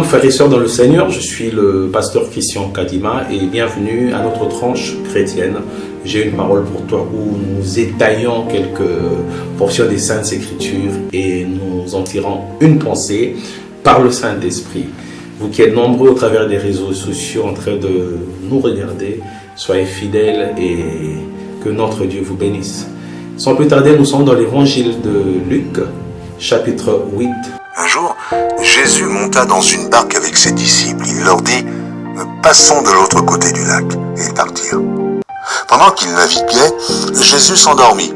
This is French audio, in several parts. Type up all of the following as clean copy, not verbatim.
frères et sœurs dans le Seigneur, je suis le pasteur Christian Kadima et bienvenue à notre tranche chrétienne. J'ai une parole pour toi où nous étayons quelques portions des Saintes Écritures et nous en tirons une pensée par le Saint-Esprit. Vous qui êtes nombreux au travers des réseaux sociaux en train de nous regarder, soyez fidèles et que notre Dieu vous bénisse. Sans plus tarder, nous sommes dans l'évangile de Luc, chapitre 8. Un jour, Jésus monta dans une barque avec ses disciples. Il leur dit « Passons de l'autre côté du lac » et ils partirent. Pendant qu'ils naviguaient, Jésus s'endormit.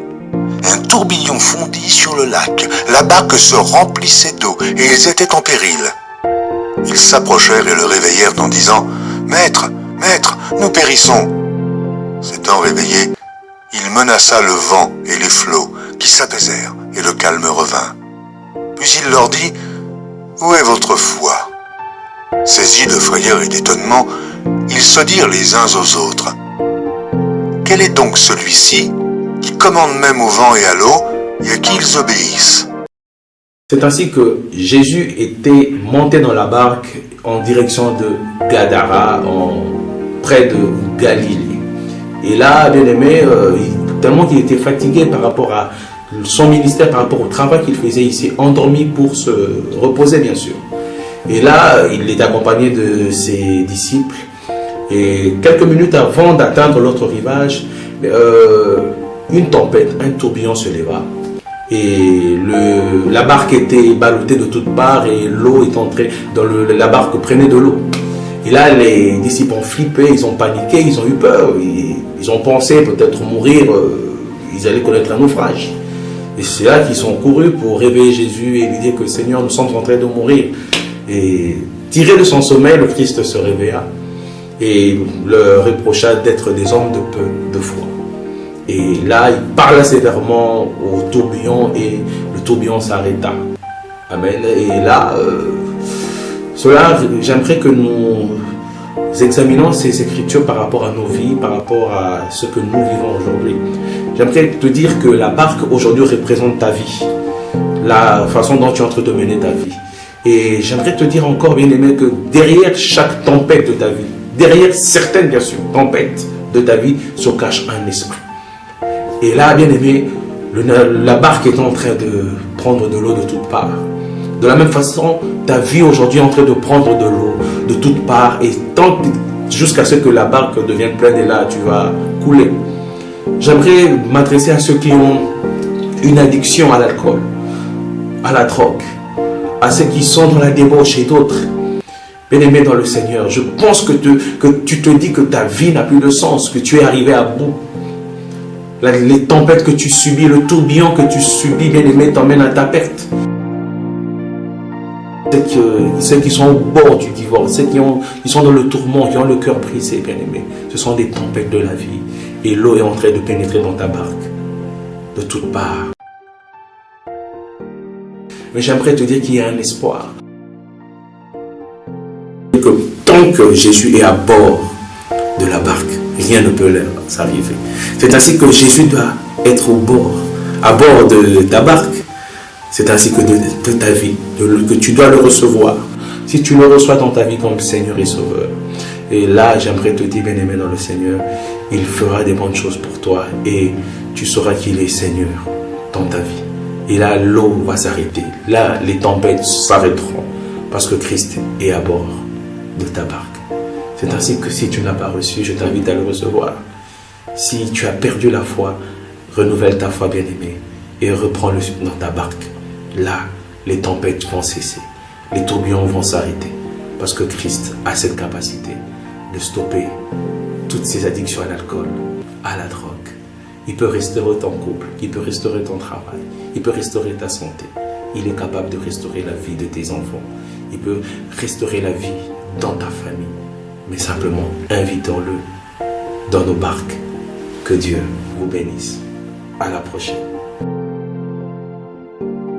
Un tourbillon fondit sur le lac. La barque se remplissait d'eau et ils étaient en péril. Ils s'approchèrent et le réveillèrent en disant « Maître, Maître, nous périssons !» S'étant réveillé, il menaça le vent et les flots qui s'apaisèrent et le calme revint. Puis il leur dit « Où est votre foi ?» Saisis de frayeur et d'étonnement, ils se dirent les uns aux autres « Quel est donc celui-ci qui commande même au vent et à l'eau et à qui ils obéissent ?» C'est ainsi que Jésus était monté dans la barque en direction de Gadara, près de Galilée. Et là, bien aimé, tellement qu'il était fatigué par rapport à son ministère, par rapport au travail qu'il faisait, il s'est endormi pour se reposer, bien sûr. Et là, il est accompagné de ses disciples. Et quelques minutes avant d'atteindre l'autre rivage, une tempête, un tourbillon se leva. Et la barque était ballottée de toutes parts et l'eau est entrée dans la barque prenait de l'eau. Et là, les disciples ont flippé, ils ont paniqué, ils ont eu peur. Ils ont pensé peut-être mourir, ils allaient connaître un naufrage. Et c'est là qu'ils sont courus pour réveiller Jésus et lui dire que Seigneur, nous sommes en train de mourir. Et tiré de son sommeil, le Christ se réveilla et leur reprocha d'être des hommes de peu de foi. Et là, il parla sévèrement au tourbillon et le tourbillon s'arrêta. Amen. Et là, j'aimerais que nous examinons ces écritures par rapport à nos vies, par rapport à ce que nous vivons aujourd'hui. J'aimerais te dire que la barque aujourd'hui représente ta vie, la façon dont tu es en train de mener ta vie. Et j'aimerais te dire encore, bien aimé, que derrière chaque tempête de ta vie, derrière certaines, bien sûr, tempêtes de ta vie, se cache un esprit. Et là, bien aimé, la barque est en train de prendre de l'eau de toutes parts. De la même façon, ta vie aujourd'hui est en train de prendre de l'eau de toutes parts et jusqu'à ce que la barque devienne pleine et là, tu vas couler. J'aimerais m'adresser à ceux qui ont une addiction à l'alcool, à la drogue, à ceux qui sont dans la débauche et d'autres. Bien-aimé dans le Seigneur, je pense que tu te dis que ta vie n'a plus de sens, que tu es arrivé à bout. Les tempêtes que tu subis, le tourbillon que tu subis, bien-aimé, t'emmène à ta perte. Ceux qui sont au bord du divorce, ceux qui sont dans le tourment, qui ont le cœur brisé, bien-aimé, ce sont des tempêtes de la vie. Et l'eau est en train de pénétrer dans ta barque, de toutes parts. Mais j'aimerais te dire qu'il y a un espoir. Que tant que Jésus est à bord de la barque, rien ne peut leur arriver. C'est ainsi que Jésus doit être à bord de ta barque. C'est ainsi que de ta vie, que tu dois le recevoir. Si tu le reçois dans ta vie comme Seigneur et Sauveur. Et là, j'aimerais te dire, bien-aimé dans le Seigneur, il fera des bonnes choses pour toi et tu sauras qu'il est Seigneur dans ta vie. Et là, l'eau va s'arrêter. Là, les tempêtes s'arrêteront parce que Christ est à bord de ta barque. C'est ainsi que si tu ne l'as pas reçu, je t'invite à le recevoir. Si tu as perdu la foi, renouvelle ta foi, bien-aimé, et reprends-le dans ta barque. Là, les tempêtes vont cesser, les tourbillons vont s'arrêter, parce que Christ a cette capacité de stopper toutes ces addictions à l'alcool, à la drogue. Il peut restaurer ton couple, il peut restaurer ton travail, il peut restaurer ta santé. Il est capable de restaurer la vie de tes enfants. Il peut restaurer la vie dans ta famille. Mais simplement, invitons-le dans nos barques. Que Dieu vous bénisse. À la prochaine.